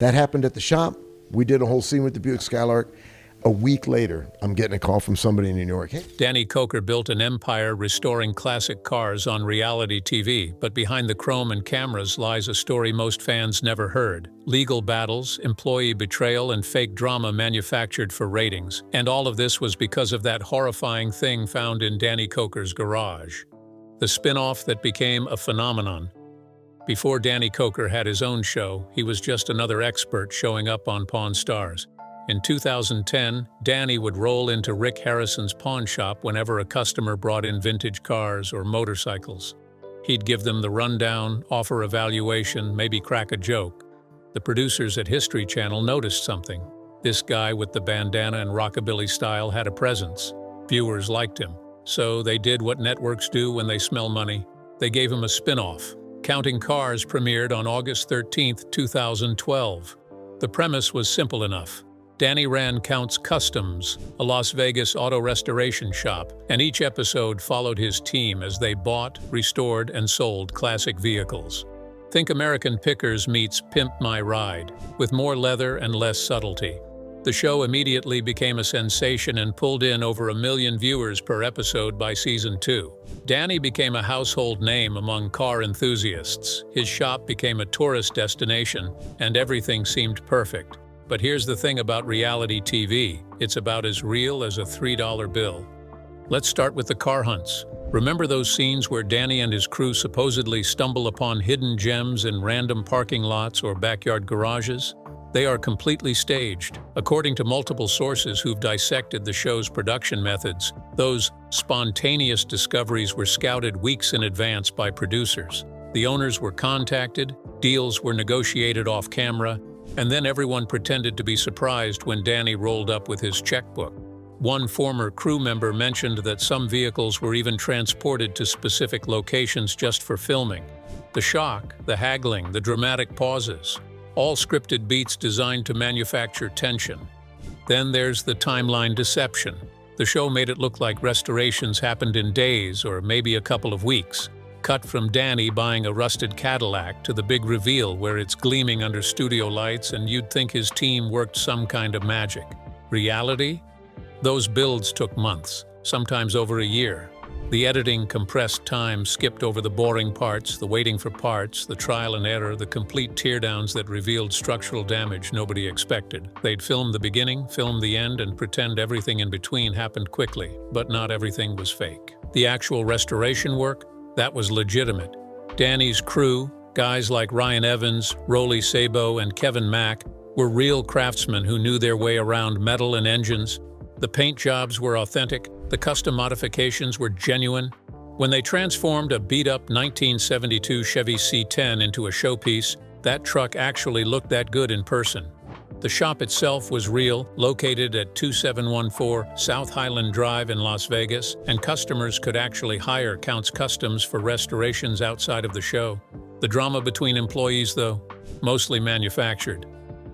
That happened at the shop. We did a whole scene with the Buick Skylark. A week later, I'm getting a call from somebody in New York. Hey. Danny Koker built an empire restoring classic cars on reality TV, but behind the chrome and cameras lies a story most fans never heard. Legal battles, employee betrayal, and fake drama manufactured for ratings. And all of this was because of that horrifying thing found in Danny Koker's garage. The spin-off that became a phenomenon. Before Danny Koker had his own show, he was just another expert showing up on Pawn Stars. In 2010, Danny would roll into Rick Harrison's pawn shop whenever a customer brought in vintage cars or motorcycles. He'd give them the rundown, offer a valuation, maybe crack a joke. The producers at History Channel noticed something. This guy with the bandana and rockabilly style had a presence. Viewers liked him. So they did what networks do when they smell money. They gave him a spin-off. Counting Cars premiered on August 13, 2012. The premise was simple enough. Danny ran Count's Customs, a Las Vegas auto restoration shop, and each episode followed his team as they bought, restored, and sold classic vehicles. Think American Pickers meets Pimp My Ride, with more leather and less subtlety. The show immediately became a sensation and pulled in over 1 million viewers per episode by season 2. Danny became a household name among car enthusiasts. His shop became a tourist destination, and everything seemed perfect. But here's the thing about reality TV, it's about as real as a $3 bill. Let's start with the car hunts. Remember those scenes where Danny and his crew supposedly stumble upon hidden gems in random parking lots or backyard garages? They are completely staged. According to multiple sources who've dissected the show's production methods, those spontaneous discoveries were scouted weeks in advance by producers. The owners were contacted, deals were negotiated off camera, and then everyone pretended to be surprised when Danny rolled up with his checkbook. One former crew member mentioned that some vehicles were even transported to specific locations just for filming. The shock, the haggling, the dramatic pauses, all scripted beats designed to manufacture tension. Then there's the timeline deception. The show made it look like restorations happened in days or maybe a couple of weeks. Cut from Danny buying a rusted Cadillac to the big reveal where it's gleaming under studio lights and you'd think his team worked some kind of magic. Reality? Those builds took months, sometimes over a year. The editing compressed time, skipped over the boring parts, the waiting for parts, the trial and error, the complete teardowns that revealed structural damage nobody expected. They'd film the beginning, film the end, and pretend everything in between happened quickly, but not everything was fake. The actual restoration work? That was legitimate. Danny's crew, guys like Ryan Evans, Rolly Sabo, and Kevin Mack, were real craftsmen who knew their way around metal and engines. The paint jobs were authentic, the custom modifications were genuine. When they transformed a beat-up 1972 Chevy C10 into a showpiece, that truck actually looked that good in person. The shop itself was real, located at 2714 South Highland Drive in Las Vegas, and customers could actually hire Count's Customs for restorations outside of the show. The drama between employees, though, mostly manufactured.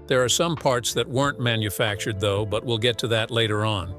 There are some parts that weren't manufactured, though, but we'll get to that later on.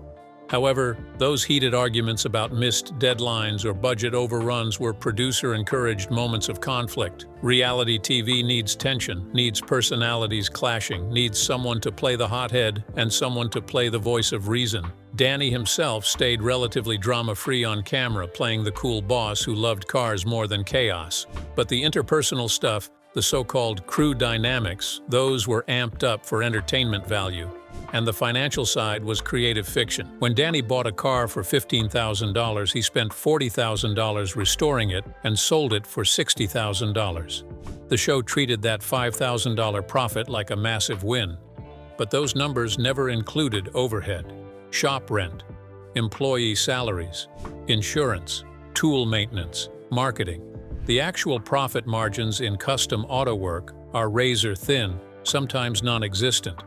However, those heated arguments about missed deadlines or budget overruns were producer-encouraged moments of conflict. Reality TV needs tension, needs personalities clashing, needs someone to play the hothead and someone to play the voice of reason. Danny himself stayed relatively drama-free on camera, playing the cool boss who loved cars more than chaos. But the interpersonal stuff, the so-called crew dynamics, those were amped up for entertainment value. And the financial side was creative fiction. When Danny bought a car for $15,000, he spent $40,000 restoring it and sold it for $60,000. The show treated that $5,000 profit like a massive win. But those numbers never included overhead, shop rent, employee salaries, insurance, tool maintenance, marketing. The actual profit margins in custom auto work are razor thin, sometimes non-existent.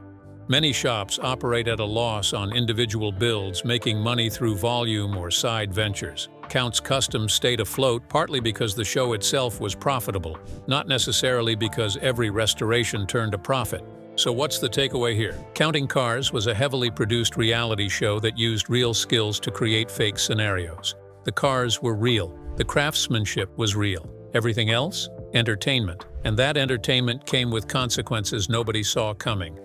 Many shops operate at a loss on individual builds, making money through volume or side ventures. Count's Customs stayed afloat partly because the show itself was profitable, not necessarily because every restoration turned a profit. So what's the takeaway here? Counting Cars was a heavily produced reality show that used real skills to create fake scenarios. The cars were real. The craftsmanship was real. Everything else? entertainment, and that entertainment came with consequences nobody saw coming.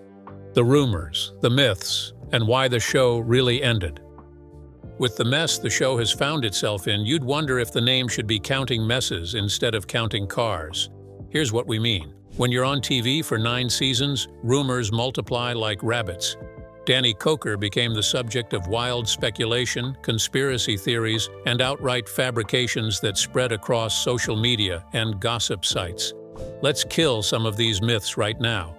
The rumors, the myths, and why the show really ended. With the mess the show has found itself in, you'd wonder if the name should be Counting Messes instead of Counting Cars. Here's what we mean. When you're on TV for 9 seasons, rumors multiply like rabbits. Danny Koker became the subject of wild speculation, conspiracy theories, and outright fabrications that spread across social media and gossip sites. Let's kill some of these myths right now.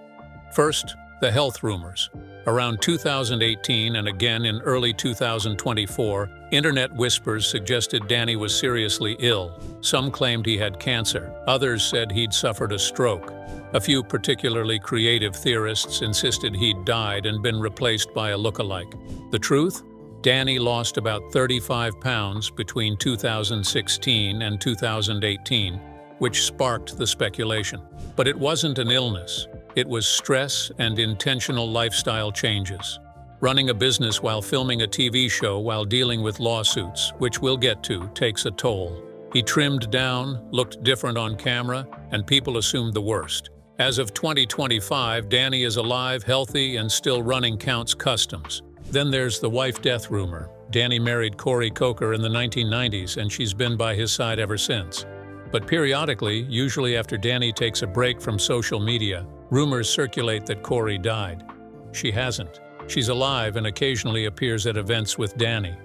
First, the health rumors. Around 2018 and again in early 2024, internet whispers suggested Danny was seriously ill. Some claimed he had cancer. Others said he'd suffered a stroke. A few particularly creative theorists insisted he'd died and been replaced by a look-alike. The truth? Danny lost about 35 pounds between 2016 and 2018, which sparked the speculation. But it wasn't an illness. It was stress and intentional lifestyle changes. Running a business while filming a TV show while dealing with lawsuits, which we'll get to, takes a toll. He trimmed down, looked different on camera, and people assumed the worst. As of 2025, Danny is alive, healthy, and still running Counts Customs. Then there's the wife death rumor. Danny married Danny Koker in the 1990s, and she's been by his side ever since. But periodically, usually after Danny takes a break from social media, rumors circulate that Corey died. She hasn't. She's alive and occasionally appears at events with Danny.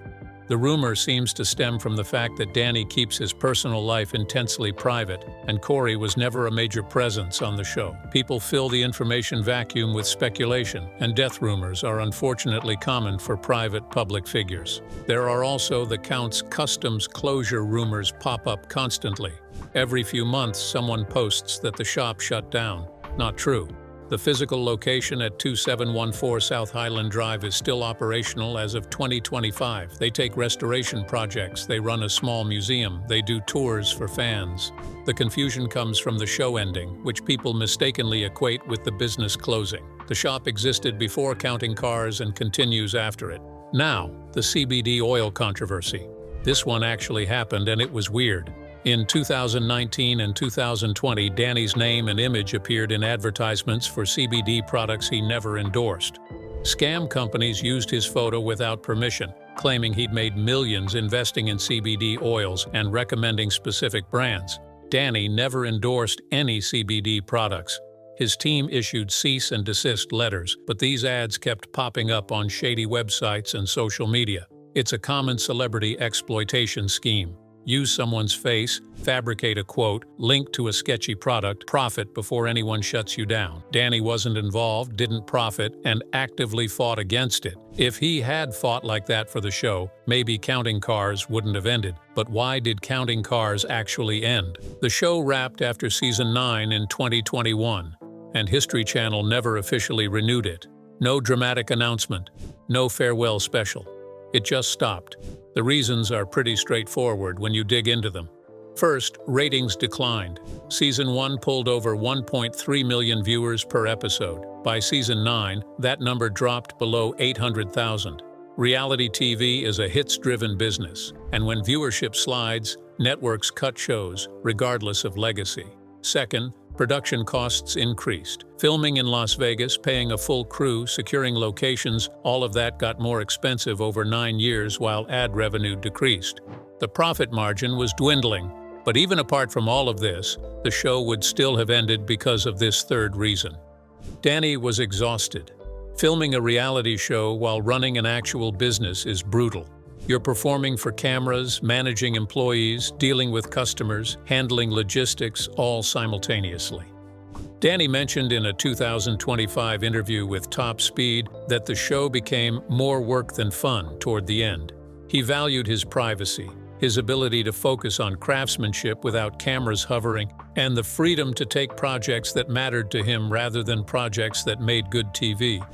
The rumor seems to stem from the fact that Danny keeps his personal life intensely private, and Corey was never a major presence on the show. People fill the information vacuum with speculation, and death rumors are unfortunately common for private public figures. There are also the Counts Customs closure rumors pop up constantly. Every few months, someone posts that the shop shut down. Not true. The physical location at 2714 South Highland Drive is still operational as of 2025. They take restoration projects, they run a small museum, they do tours for fans. The confusion comes from the show ending, which people mistakenly equate with the business closing. The shop existed before Counting Cars and continues after it. Now, the CBD oil controversy. This one actually happened and it was weird. In 2019 and 2020, Danny's name and image appeared in advertisements for CBD products he never endorsed. Scam companies used his photo without permission, claiming he'd made millions investing in CBD oils and recommending specific brands. Danny never endorsed any CBD products. His team issued cease and desist letters, but these ads kept popping up on shady websites and social media. It's a common celebrity exploitation scheme. Use someone's face, fabricate a quote, link to a sketchy product, profit before anyone shuts you down. Danny wasn't involved, didn't profit, and actively fought against it. If he had fought like that for the show, maybe Counting Cars wouldn't have ended. But why did Counting Cars actually end? The show wrapped after season 9 in 2021, and History Channel never officially renewed it. No dramatic announcement, no farewell special. It just stopped. The reasons are pretty straightforward when you dig into them. First, ratings declined. Season 1 pulled over 1.3 million viewers per episode. By season 9, that number dropped below 800,000. Reality TV is a hits-driven business, and when viewership slides, networks cut shows, regardless of legacy. Second, production costs increased. Filming in Las Vegas, paying a full crew, securing locations, all of that got more expensive over 9 years while ad revenue decreased. The profit margin was dwindling, but even apart from all of this, the show would still have ended because of this third reason. Danny was exhausted. Filming a reality show while running an actual business is brutal. You're performing for cameras, managing employees, dealing with customers, handling logistics, all simultaneously. Danny mentioned in a 2025 interview with Top Speed that the show became more work than fun toward the end. He valued his privacy, his ability to focus on craftsmanship without cameras hovering, and the freedom to take projects that mattered to him rather than projects that made good TV.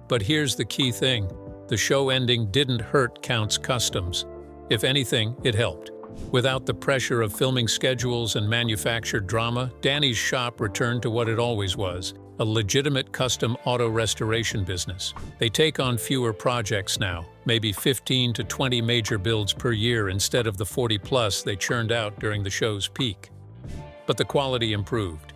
But here's the key thing. The show ending didn't hurt Counts Customs. If anything, it helped. Without the pressure of filming schedules and manufactured drama, Danny's shop returned to what it always was, a legitimate custom auto restoration business. They take on fewer projects now, maybe 15 to 20 major builds per year instead of the 40+ they churned out during the show's peak. but the quality improved.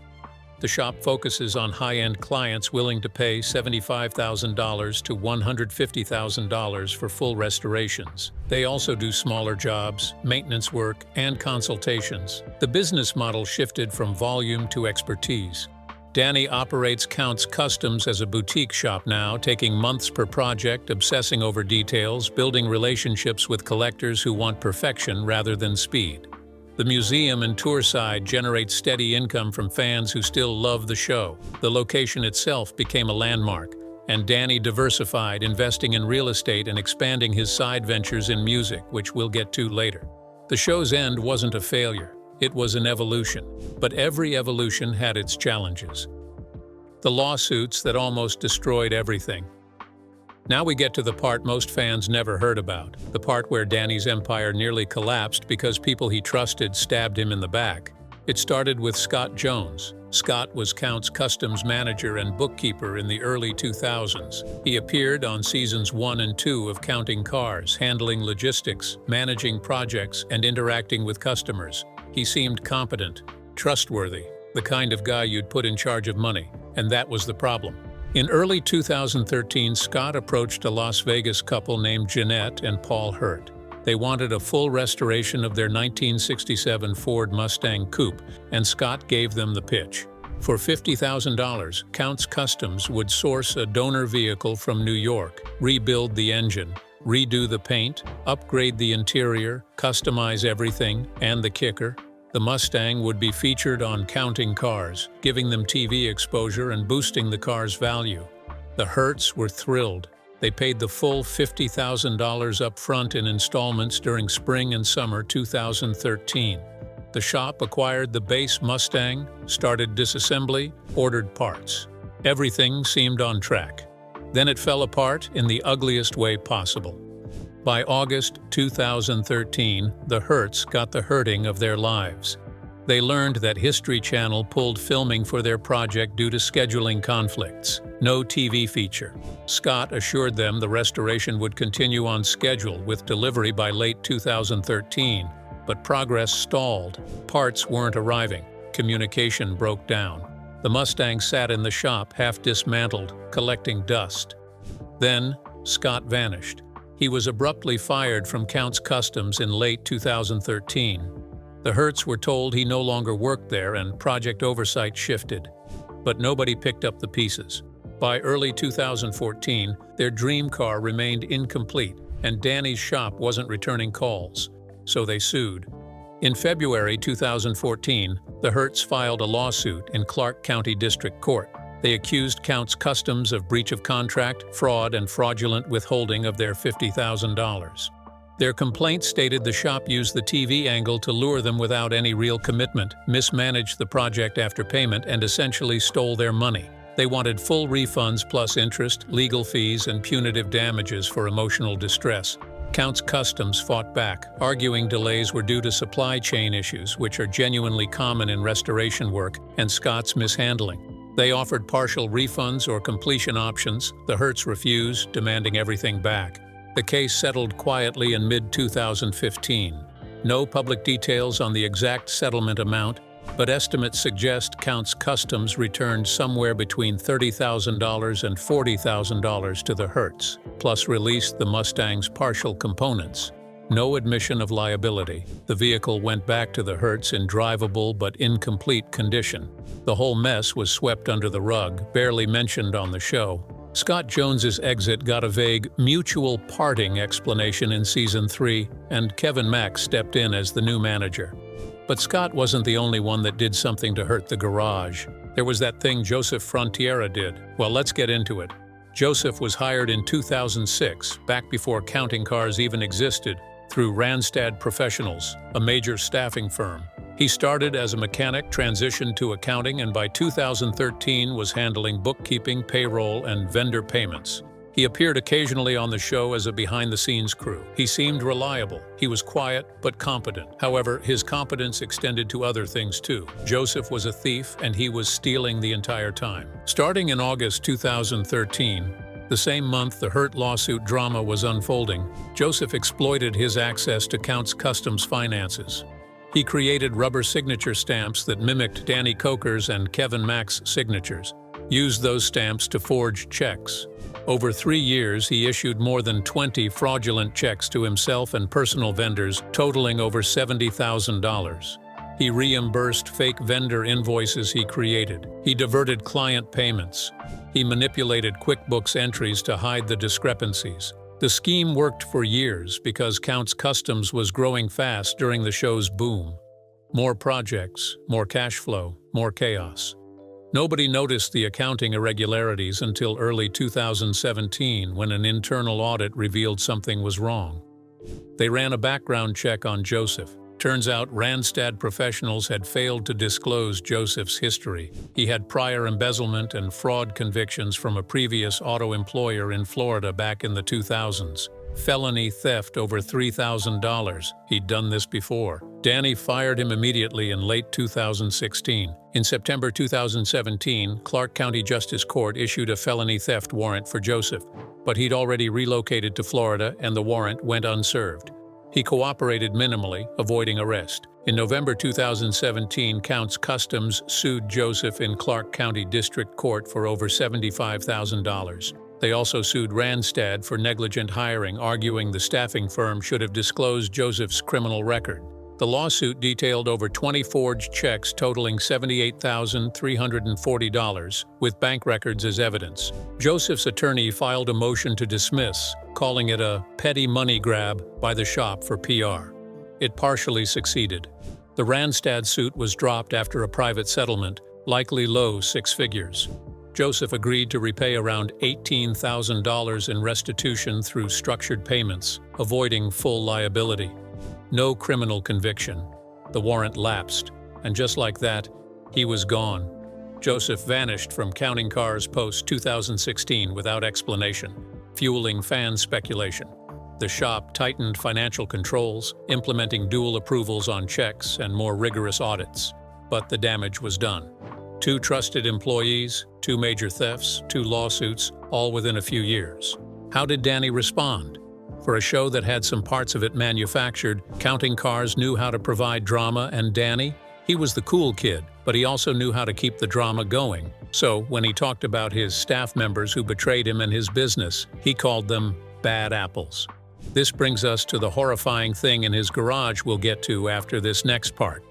The shop focuses on high-end clients willing to pay $75,000 to $150,000 for full restorations. They also do smaller jobs, maintenance work, and consultations. The business model shifted from volume to expertise. Danny operates Count's Customs as a boutique shop now, taking months per project, obsessing over details, building relationships with collectors who want perfection rather than speed. The museum and tour side generates steady income from fans who still love the show. The location itself became a landmark, and Danny diversified, investing in real estate and expanding his side ventures in music, which we'll get to later. The show's end wasn't a failure. It was an evolution, but every evolution had its challenges. The lawsuits that almost destroyed everything. Now we get to the part most fans never heard about, the part where Danny's empire nearly collapsed because people he trusted stabbed him in the back. It started with Scott Jones. Scott was Count's Customs manager and bookkeeper in the early 2000s. He appeared on seasons 1 and 2 of Counting Cars, handling logistics, managing projects, and interacting with customers. He seemed competent, trustworthy, the kind of guy you'd put in charge of money, and that was the problem. In early 2013, Scott approached a Las Vegas couple named Jeanette and Paul Hurt. They wanted a full restoration of their 1967 Ford Mustang Coupe, and Scott gave them the pitch. For $50,000, Count's Customs would source a donor vehicle from New York, rebuild the engine, redo the paint, upgrade the interior, customize everything, and the kicker, the Mustang would be featured on Counting Cars, giving them TV exposure and boosting the car's value. The Hurts were thrilled. They paid the full $50,000 up front in installments during spring and summer 2013. The shop acquired the base Mustang, started disassembly, ordered parts. Everything seemed on track. Then it fell apart in the ugliest way possible. By August 2013, the Hurts got the hurting of their lives. They learned that History Channel pulled filming for their project due to scheduling conflicts. No TV feature. Scott assured them the restoration would continue on schedule with delivery by late 2013, but progress stalled. Parts weren't arriving. Communication broke down. The Mustang sat in the shop, half dismantled, collecting dust. Then, Scott vanished. He was abruptly fired from Count's Customs in late 2013. The Hurts were told he no longer worked there and project oversight shifted. But nobody picked up the pieces. By early 2014, their dream car remained incomplete, and Danny's shop wasn't returning calls, so they sued. In February 2014, the Hurts filed a lawsuit in Clark County District Court. They accused Count's Customs of breach of contract, fraud, and fraudulent withholding of their $50,000. Their complaint stated the shop used the TV angle to lure them without any real commitment, mismanaged the project after payment, and essentially stole their money. They wanted full refunds plus interest, legal fees, and punitive damages for emotional distress. Count's Customs fought back, arguing delays were due to supply chain issues, which are genuinely common in restoration work, and Scott's mishandling. They offered partial refunds or completion options. The Hurts refused, demanding everything back. The case settled quietly in mid-2015. No public details on the exact settlement amount, but estimates suggest Count's Customs returned somewhere between $30,000 and $40,000 to the Hurts, plus released the Mustang's partial components. No admission of liability. The vehicle went back to the Hurts in drivable but incomplete condition. The whole mess was swept under the rug, barely mentioned on the show. Scott Jones's exit got a vague, mutual parting explanation in Season 3, and Kevin Mack stepped in as the new manager. But Scott wasn't the only one that did something to hurt the garage. There was that thing Joseph Frontiera did. Well, let's get into it. Joseph was hired in 2006, back before Counting Cars even existed, through Randstad Professionals, a major staffing firm. He started as a mechanic, transitioned to accounting, and by 2013 was handling bookkeeping, payroll, and vendor payments. He appeared occasionally on the show as a behind-the-scenes crew. He seemed reliable. He was quiet but competent. However, his competence extended to other things too. Joseph was a thief, and he was stealing the entire time. Starting in August 2013, the same month the Hurt lawsuit drama was unfolding, Joseph exploited his access to Count's Customs finances. He created rubber signature stamps that mimicked Danny Koker's and Kevin Mack's signatures, used those stamps to forge checks. Over 3 years, he issued more than 20 fraudulent checks to himself and personal vendors, totaling over $70,000. He reimbursed fake vendor invoices he created. He diverted client payments. He manipulated QuickBooks entries to hide the discrepancies. The scheme worked for years because Counts Customs was growing fast during the show's boom. More projects, more cash flow, more chaos. Nobody noticed the accounting irregularities until early 2017 when an internal audit revealed something was wrong. They ran a background check on Joseph. Turns out Randstad professionals had failed to disclose Joseph's history. He had prior embezzlement and fraud convictions from a previous auto employer in Florida back in the 2000s. Felony theft over $3,000. He'd done this before. Danny fired him immediately in late 2016. In September 2017, Clark County Justice Court issued a felony theft warrant for Joseph, but he'd already relocated to Florida and the warrant went unserved. He cooperated minimally, avoiding arrest. In November 2017, Counts Customs sued Joseph in Clark County District Court for over $75,000. They also sued Randstad for negligent hiring, arguing the staffing firm should have disclosed Joseph's criminal record. The lawsuit detailed over 20 forged checks totaling $78,340, with bank records as evidence. Joseph's attorney filed a motion to dismiss, calling it a petty money grab by the shop for PR. It partially succeeded. The Randstad suit was dropped after a private settlement, likely low 6 figures. Joseph agreed to repay around $18,000 in restitution through structured payments, avoiding full liability. No criminal conviction. The warrant lapsed, and just like that, he was gone. Joseph vanished from Counting Cars post-2016 without explanation, fueling fan speculation. The shop tightened financial controls, implementing dual approvals on checks and more rigorous audits. But the damage was done. 2 trusted employees, 2 major thefts, 2 lawsuits, all within a few years. How did Danny respond? For a show that had some parts of it manufactured, Counting Cars knew how to provide drama, and Danny? He was the cool kid, but he also knew how to keep the drama going. So, when he talked about his staff members who betrayed him and his business, he called them bad apples. This brings us to the horrifying thing in his garage we'll get to after this next part.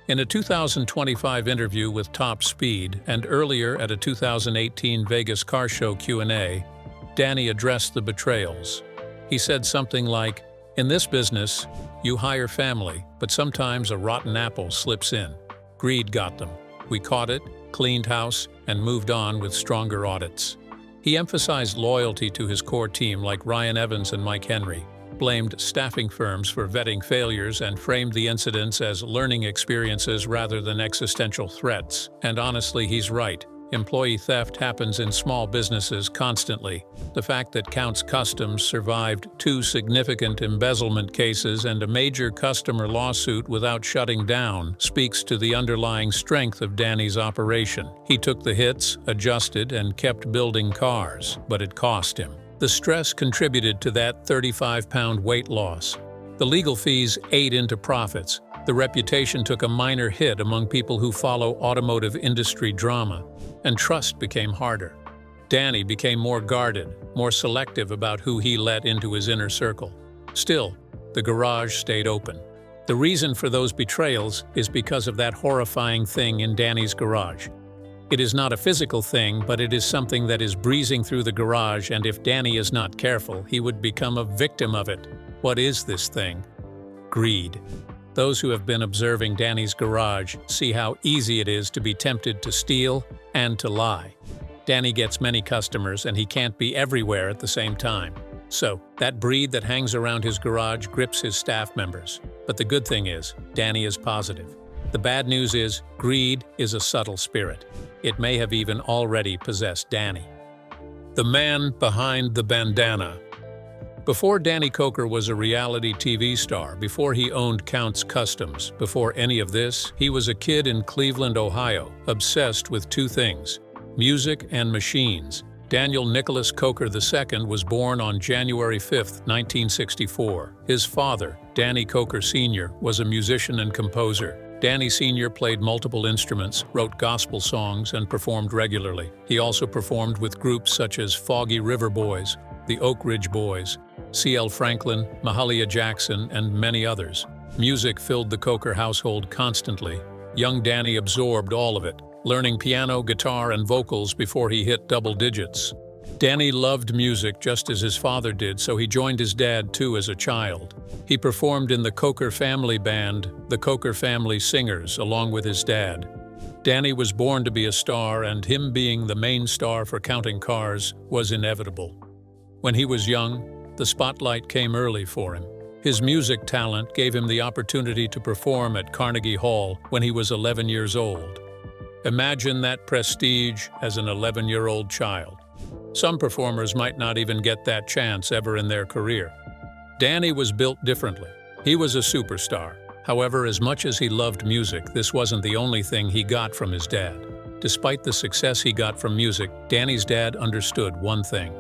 In a 2025 interview with Top Speed and earlier at a 2018 Vegas car show Q&A, Danny addressed the betrayals. He said something like, "In this business, you hire family, but sometimes a rotten apple slips in. Greed got them. We caught it, cleaned house, and moved on with stronger audits." He emphasized loyalty to his core team like Ryan Evans and Mike Henry, blamed staffing firms for vetting failures, and framed the incidents as learning experiences rather than existential threats. And honestly, he's right. Employee theft happens in small businesses constantly. The fact that Counts Customs survived 2 significant embezzlement cases and a major customer lawsuit without shutting down speaks to the underlying strength of Danny's operation. He took the hits, adjusted, and kept building cars, but it cost him. The stress contributed to that 35-pound weight loss. The legal fees ate into profits. The reputation took a minor hit among people who follow automotive industry drama, and trust became harder. Danny became more guarded, more selective about who he let into his inner circle. Still, the garage stayed open. The reason for those betrayals is because of that horrifying thing in Danny's garage. It is not a physical thing, but it is something that is breezing through the garage, and if Danny is not careful, he would become a victim of it. What is this thing? Greed. Those who have been observing Danny's garage see how easy it is to be tempted to steal and to lie. Danny gets many customers, and he can't be everywhere at the same time. So, that breed that hangs around his garage grips his staff members. But the good thing is, Danny is positive. The bad news is, greed is a subtle spirit. It may have even already possessed Danny. The man behind the bandana. Before Danny Koker was a reality TV star, before he owned Counts Customs, before any of this, he was a kid in Cleveland, Ohio, obsessed with 2 things: music and machines. Daniel Nicholas Koker II was born on January 5, 1964. His father, Danny Koker Sr., was a musician and composer. Danny Sr. played multiple instruments, wrote gospel songs, and performed regularly. He also performed with groups such as Foggy River Boys, the Oak Ridge Boys, C.L. Franklin, Mahalia Jackson, and many others. Music filled the Koker household constantly. Young Danny absorbed all of it, learning piano, guitar, and vocals before he hit double digits. Danny loved music just as his father did, so he joined his dad too as a child. He performed in the Koker family band, the Koker Family Singers, along with his dad. Danny was born to be a star, and him being the main star for Counting Cars was inevitable. When he was young, the spotlight came early for him. His music talent gave him the opportunity to perform at Carnegie Hall when he was 11 years old. Imagine that prestige as an 11-year-old child. Some performers might not even get that chance ever in their career. Danny was built differently. He was a superstar. However, as much as he loved music, this wasn't the only thing he got from his dad. Despite the success he got from music, Danny's dad understood one thing.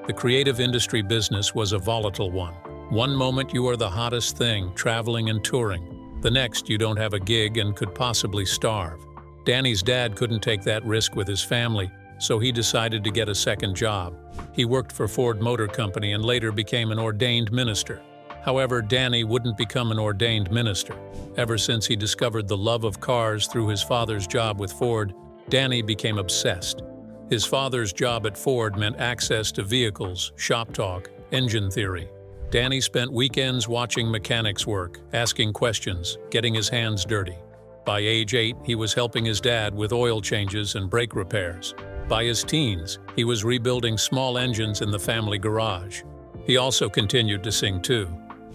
The creative industry business was a volatile one. One moment you are the hottest thing, traveling and touring. The next, you don't have a gig and could possibly starve. Danny's dad couldn't take that risk with his family, so he decided to get a second job. He worked for Ford Motor Company and later became an ordained minister. However, Danny wouldn't become an ordained minister. Ever since he discovered the love of cars through his father's job with Ford, Danny became obsessed. His father's job at Ford meant access to vehicles, shop talk, engine theory. Danny spent weekends watching mechanics work, asking questions, getting his hands dirty. By age 8, he was helping his dad with oil changes and brake repairs. By his teens, he was rebuilding small engines in the family garage. He also continued to sing too.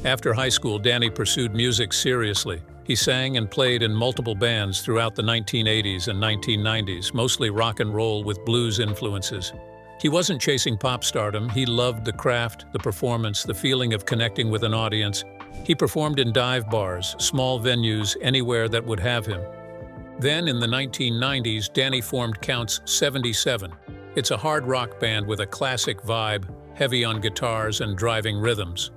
After high school, Danny pursued music seriously. He sang and played in multiple bands throughout the 1980s and 1990s, mostly rock and roll with blues influences. He wasn't chasing pop stardom. He loved the craft, the performance, the feeling of connecting with an audience. He performed in dive bars, small venues, anywhere that would have him. Then, in the 1990s, Danny formed Count's 77. It's a hard rock band with a classic vibe, heavy on guitars and driving rhythms.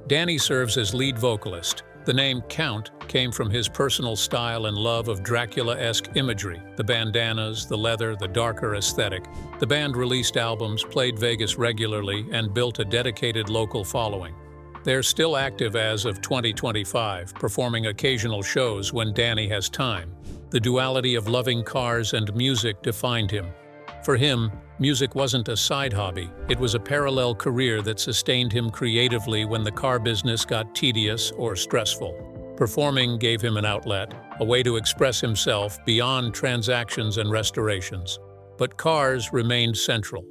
Danny serves as lead vocalist. The name Count came from his personal style and love of Dracula-esque imagery, the bandanas, the leather, the darker aesthetic. The band released albums, played Vegas regularly, and built a dedicated local following. They're still active as of 2025, performing occasional shows when Danny has time. The duality of loving cars and music defined him. For him, music wasn't a side hobby. It was a parallel career that sustained him creatively when the car business got tedious or stressful. Performing gave him an outlet, a way to express himself beyond transactions and restorations. But cars remained central.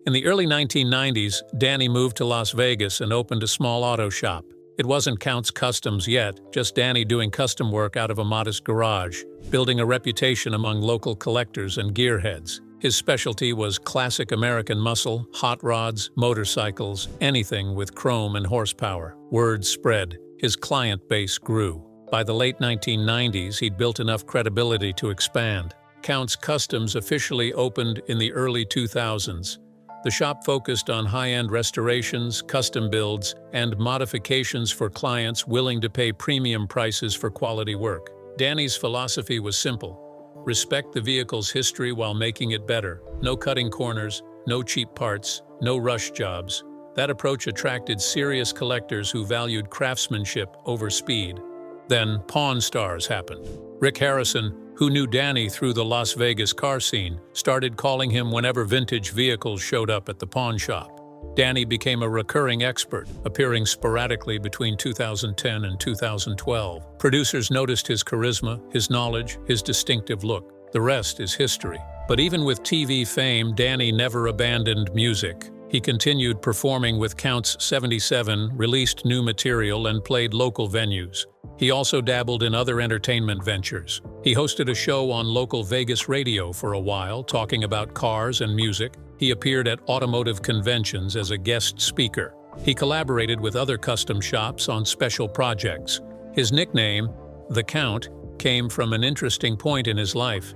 In the early 1990s, Danny moved to Las Vegas and opened a small auto shop. It wasn't Count's Customs yet, just Danny doing custom work out of a modest garage, building a reputation among local collectors and gearheads. His specialty was classic American muscle, hot rods, motorcycles, anything with chrome and horsepower. Word spread. His client base grew. By the late 1990s, he'd built enough credibility to expand. Count's Customs officially opened in the early 2000s. The shop focused on high-end restorations, custom builds, and modifications for clients willing to pay premium prices for quality work. Danny's philosophy was simple. Respect the vehicle's history while making it better. No cutting corners, no cheap parts, no rush jobs. That approach attracted serious collectors who valued craftsmanship over speed. Then, Pawn Stars happened. Rick Harrison, who knew Danny through the Las Vegas car scene, started calling him whenever vintage vehicles showed up at the pawn shop. Danny became a recurring expert, appearing sporadically between 2010 and 2012. Producers noticed his charisma, his knowledge, his distinctive look. The rest is history. But even with TV fame, Danny never abandoned music. He continued performing with Count's 77, released new material, and played local venues. He also dabbled in other entertainment ventures. He hosted a show on local Vegas radio for a while, talking about cars and music. He appeared at automotive conventions as a guest speaker. He collaborated with other custom shops on special projects. His nickname, The Count, came from an interesting point in his life.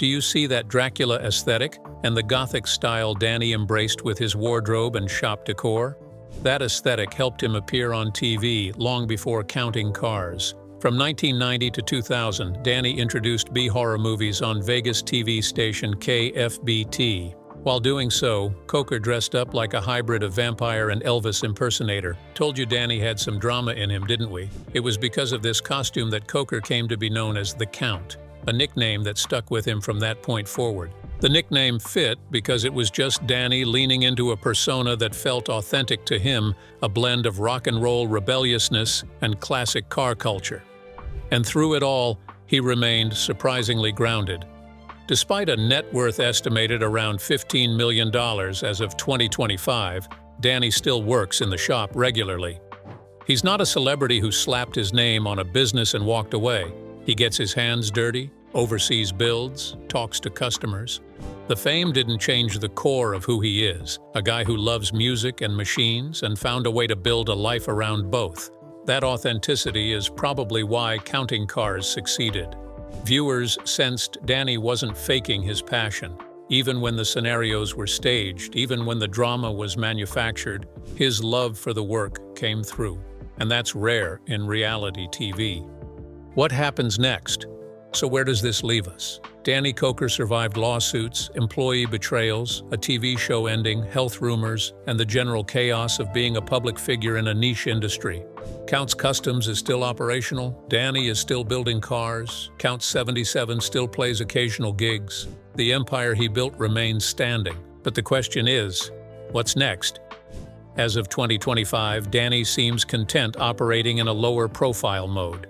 Do you see that Dracula aesthetic and the Gothic style Danny embraced with his wardrobe and shop decor? That aesthetic helped him appear on TV long before Counting Cars. From 1990 to 2000, Danny introduced B-horror movies on Vegas TV station KFBT. While doing so, Koker dressed up like a hybrid of vampire and Elvis impersonator. Told you Danny had some drama in him, didn't we? It was because of this costume that Koker came to be known as the Count, a nickname that stuck with him from that point forward. The nickname fit because it was just Danny leaning into a persona that felt authentic to him, a blend of rock and roll rebelliousness and classic car culture. And through it all, he remained surprisingly grounded. Despite a net worth estimated around $15 million as of 2025, Danny still works in the shop regularly. He's not a celebrity who slapped his name on a business and walked away. He gets his hands dirty, oversees builds, talks to customers. The fame didn't change the core of who he is, a guy who loves music and machines and found a way to build a life around both. That authenticity is probably why Counting Cars succeeded. Viewers sensed Danny wasn't faking his passion. Even when the scenarios were staged, even when the drama was manufactured, his love for the work came through. And that's rare in reality TV. What happens next? So where does this leave us? Danny Koker survived lawsuits, employee betrayals, a TV show ending, health rumors, and the general chaos of being a public figure in a niche industry. Count's Customs is still operational, Danny is still building cars, Count 77 still plays occasional gigs. The empire he built remains standing. But the question is, what's next? As of 2025, Danny seems content operating in a lower profile mode.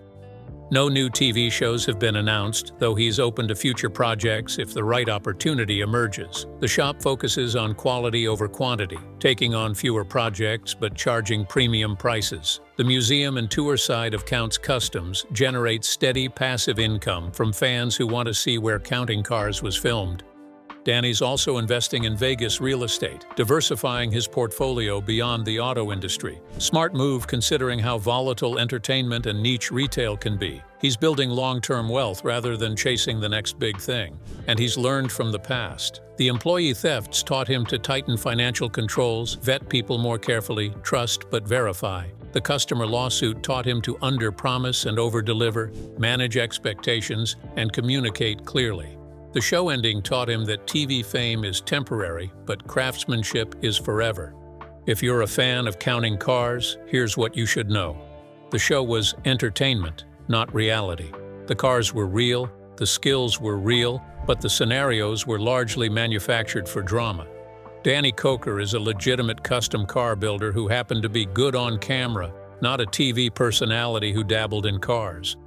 No new TV shows have been announced, though he's open to future projects if the right opportunity emerges. The shop focuses on quality over quantity, taking on fewer projects but charging premium prices. The museum and tour side of Count's Customs generates steady passive income from fans who want to see where Counting Cars was filmed. Danny's also investing in Vegas real estate, diversifying his portfolio beyond the auto industry. Smart move considering how volatile entertainment and niche retail can be. He's building long-term wealth rather than chasing the next big thing. And he's learned from the past. The employee thefts taught him to tighten financial controls, vet people more carefully, trust but verify. The customer lawsuit taught him to under-promise and over-deliver, manage expectations, and communicate clearly. The show ending taught him that TV fame is temporary, but craftsmanship is forever. If you're a fan of Counting Cars, here's what you should know. The show was entertainment, not reality. The cars were real, the skills were real, but the scenarios were largely manufactured for drama. Danny Koker is a legitimate custom car builder who happened to be good on camera, not a TV personality who dabbled in cars.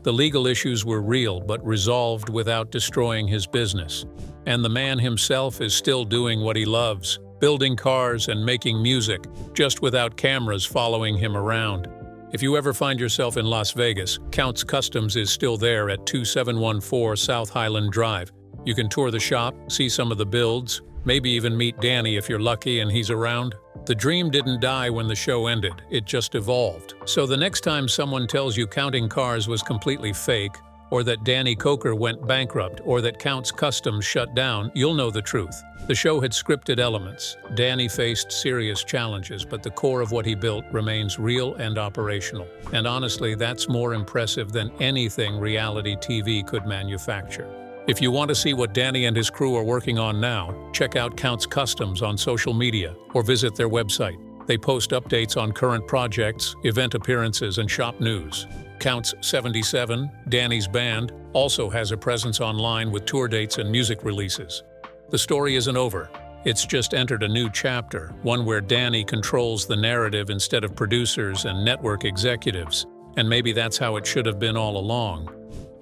The legal issues were real but resolved without destroying his business. And the man himself is still doing what he loves, building cars and making music, just without cameras following him around. If you ever find yourself in Las Vegas, Count's Customs is still there at 2714 South Highland Drive. You can tour the shop, see some of the builds, maybe even meet Danny if you're lucky and he's around. The dream didn't die when the show ended, it just evolved. So the next time someone tells you Counting Cars was completely fake, or that Danny Koker went bankrupt, or that Count's Customs shut down, you'll know the truth. The show had scripted elements. Danny faced serious challenges, but the core of what he built remains real and operational. And honestly, that's more impressive than anything reality TV could manufacture. If you want to see what Danny and his crew are working on now, check out Count's Customs on social media or visit their website. They post updates on current projects, event appearances, and shop news. Counts 77, Danny's band, also has a presence online with tour dates and music releases. The story isn't over. It's just entered a new chapter, one where Danny controls the narrative instead of producers and network executives. And maybe that's how it should have been all along.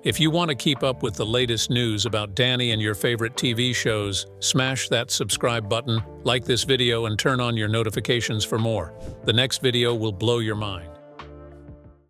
If you want to keep up with the latest news about Danny and your favorite TV shows, smash that subscribe button, like this video, and turn on your notifications for more. The next video will blow your mind.